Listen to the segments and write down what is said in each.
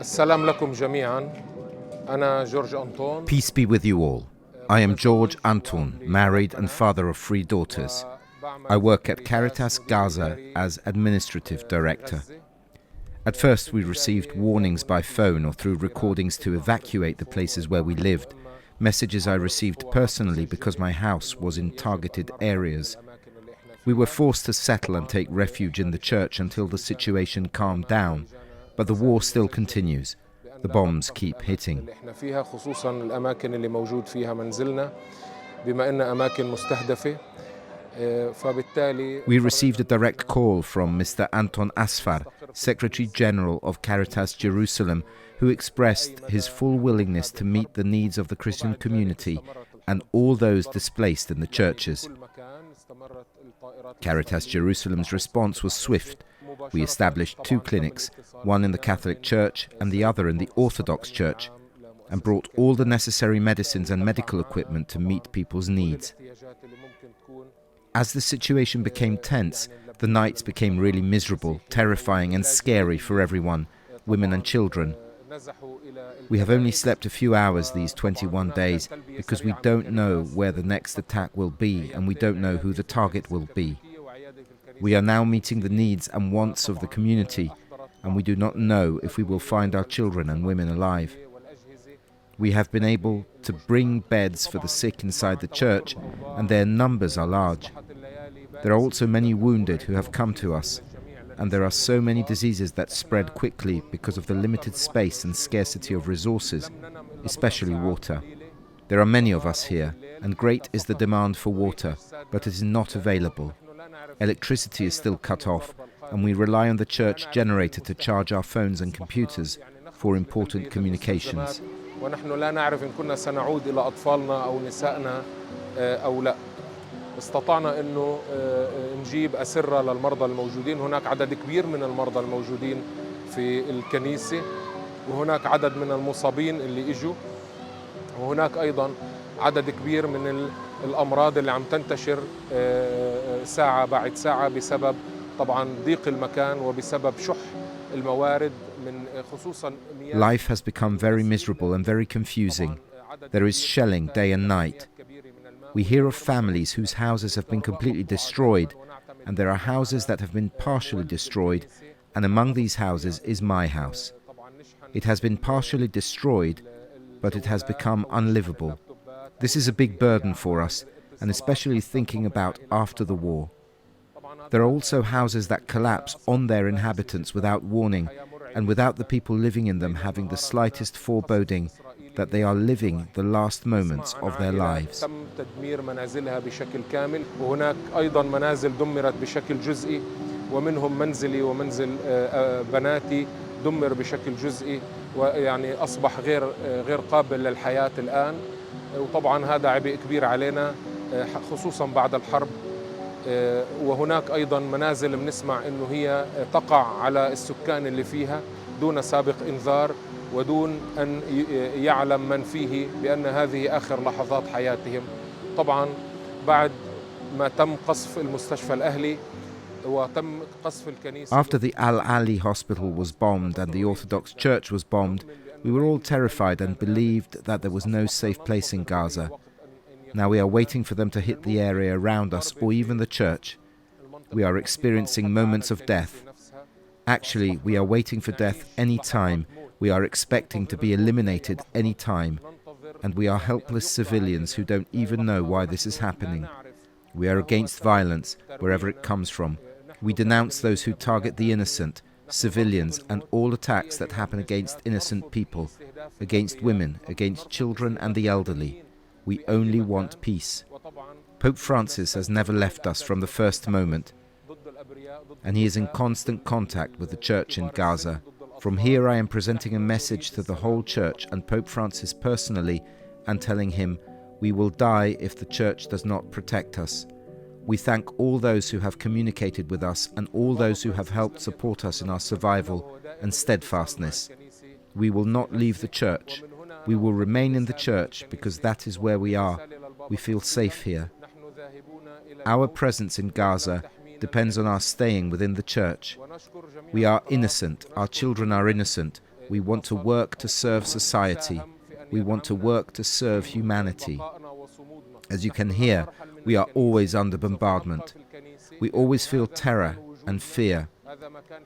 السلام لكم جميعا. أنا جورج أنتون. Peace be with you all. I am George Antoun, married and father of 3 daughters. I work at Caritas Gaza as administrative director. At first we received warnings by phone or through recordings to evacuate the places where we lived, messages I received personally because my house was in targeted areas. We were forced to settle and take refuge in the church until the situation calmed down, but the war still continues. The bombs keep hitting. We received a direct call from Mr. Anton Asfar, Secretary General of Caritas Jerusalem, who expressed his full willingness to meet the needs of the Christian community and all those displaced in the churches. Caritas Jerusalem's response was swift. We established 2 clinics, one in the Catholic Church and the other in the Orthodox Church, and brought all the necessary medicines and medical equipment to meet people's needs. As the situation became tense, the nights became really miserable, terrifying and scary for everyone, women and children. We have only slept a few hours these 21 days because we don't know where the next attack will be and we don't know who the target will be. We are now meeting the needs and wants of the community, and we do not know if we will find our children and women alive. We have been able to bring beds for the sick inside the church, and their numbers are large. There are also many wounded who have come to us, and there are so many diseases that spread quickly because of the limited space and scarcity of resources, especially water. There are many of us here, and great is the demand for water, but it is not available. Electricity is still cut off, and we rely on the church generator to charge our phones and computers for important communications. استطعنا انه نجيب اسره للمرضى الموجودين. هناك عدد كبير من المرضى الموجودين في الكنيسه، وهناك عدد من المصابين اللي اجوا، وهناك ايضا عدد كبير من الامراض اللي عم تنتشر ساعه بعد ساعه بسبب طبعا ضيق المكان وبسبب شح الموارد من خصوصا. Life has become very miserable and very confusing. There is shelling day and night. We hear of families whose houses have been completely destroyed, and there are houses that have been partially destroyed, and among these houses is my house. It has been partially destroyed, but it has become unlivable. This is a big burden for us, and especially thinking about after the war. There are also houses that collapse on their inhabitants without warning, and without the people living in them having the slightest foreboding that they are living the last moments of their lives. تم تدمير منازلها بشكل كامل، وهناك أيضا منازل دمرت بشكل جزئي، ومنهم منزلي ومنزل بناتي دمر بشكل جزئي، ويعني أصبح غير قابل للحياة الآن. وطبعا هذا عبء كبير علينا خصوصا بعد الحرب. وهناك أيضا منازل بنسمع إنه هي تقع على السكان اللي فيها دون سابق إنذار ودون أن يعلم من فيه بأن هذه آخر لحظات حياتهم. طبعا بعد ما تم قصف المستشفى الأهلي وتم قصف الكنيسة. After the Al-Ali hospital was bombed and the Orthodox Church was bombed, we were all terrified and believed that there was no safe place in Gaza. Now we are waiting for them to hit the area around us or even the church. We are experiencing moments of death. Actually, we are waiting for death any time. We are expecting to be eliminated any time. And we are helpless civilians who don't even know why this is happening. We are against violence, wherever it comes from. We denounce those who target the innocent, civilians, and all attacks that happen against innocent people, against women, against children and the elderly. We only want peace. Pope Francis has never left us from the first moment, and he is in constant contact with the church in Gaza. From here I am presenting a message to the whole church and Pope Francis personally and telling him, we will die if the church does not protect us. We thank all those who have communicated with us and all those who have helped support us in our survival and steadfastness. We will not leave the church. We will remain in the church because that is where we are. We feel safe here. Our presence in Gaza depends on our staying within the church. We are innocent, our children are innocent, We want to work to serve society. We want to work to serve humanity. As you can hear, we are always under bombardment. We always feel terror and fear.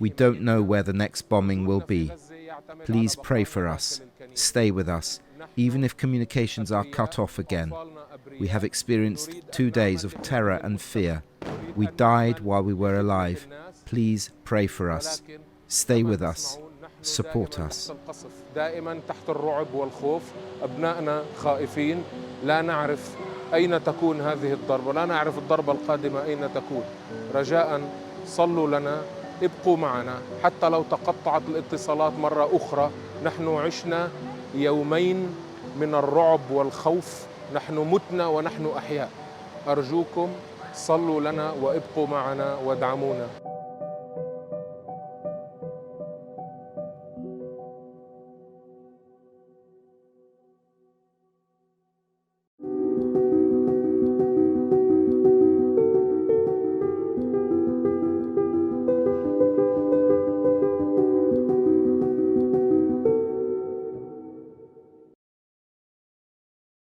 We don't know where the next bombing will be. Please pray for us. Stay with us, even if communications are cut off again. We have experienced 2 days of terror and fear. We died while we were alive. Please pray for us. Stay with us. Support us. دائما تحت الرعب والخوف، أبنائنا خائفين، لا نعرف أين تكون هذه الضربة، لا نعرف الضربة القادمة أين تكون. رجاء صلوا لنا، ابقوا معنا، حتى لو تقطعت الاتصالات مرة أخرى. نحن عشنا يومين من الرعب والخوف، نحن متنا ونحن أحياء. أرجوكم صلوا لنا وابقوا معنا وادعمونا.